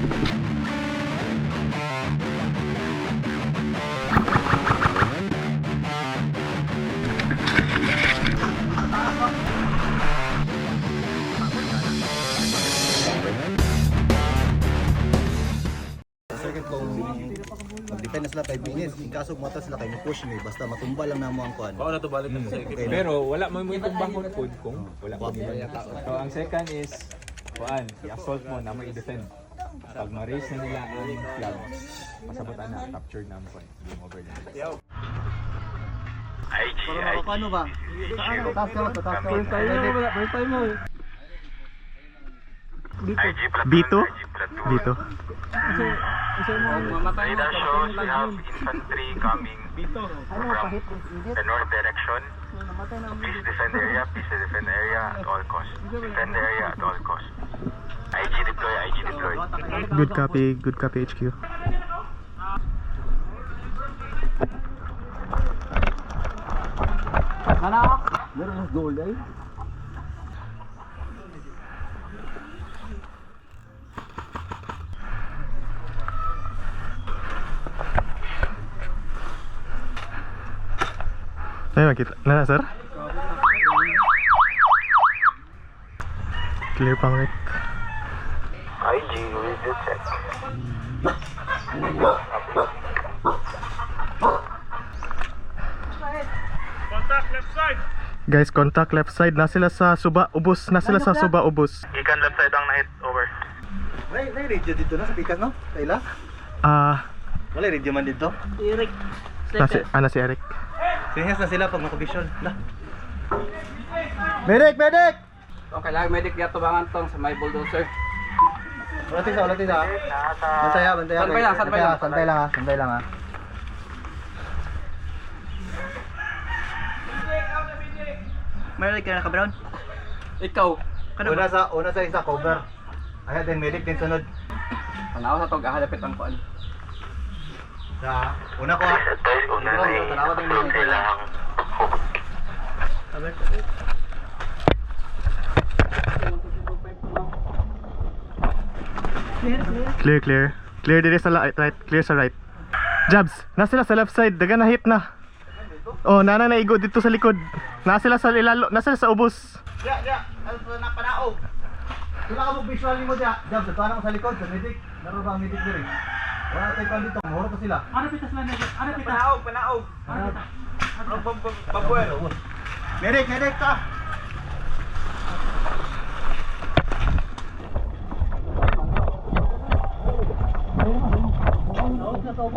Second kung mag-depend na sila 5 minutes, in kaso mata sila kayo push me, basta matumba lang na mo ang kuan. Oo na to balik na sa Okay, Pero wala mo yung tumbang food kung wala mo nila tao. So ang second is kuan, i-assault mo na mo i-defend. Pag ma-raise na nila ang flag, masabutan na, captured na ang point. Game over na. IG. Paano ba? Task mo. First time mo. B2? B2. Radar shows we have infantry coming from the north direction. Please defend the area, at all costs. Defend the area at all costs. IG deploy. Good copy HQ. Meron gold ay. Ay, makita. Na, sir? Clear pangit. IG, read the check. Guys, contact left side. Na sila sa Suba Ubos. Ikan left side ang na-hit, over. May radio dito na sa Pikas, no? Kaila? Wala radio man dito. Na si Eric. Sinyas na sila pag makabisyon. Medic! Okay lang, medic yato bangan tong sa may bulldozer. Ulat isa. Santay lang ha. Medic ka naka-brown? Ikaw. Una sa isa cover. Ayan din medic din sunod. Tanaw sa tog ahalapit ang kuan. Sa una ko ha. Tanawa din medic. Clear dire sa right. Clear sa right. Jabs, na sila sa left side. Daga na hit na. Oh, nana naigo dito sa likod. Na sila sa ilalo, na sila sa ubos. Ano na panaog. Wala ka mo visual mo diya. Jab, sa mo sa likod sa medic. Naroon ba ang medic dire? Wala tayo pa dito. Mahuro pa sila. Ano pitas lang medic? Ano pitas? Panaog. Pabuelo. Medic ta. Sa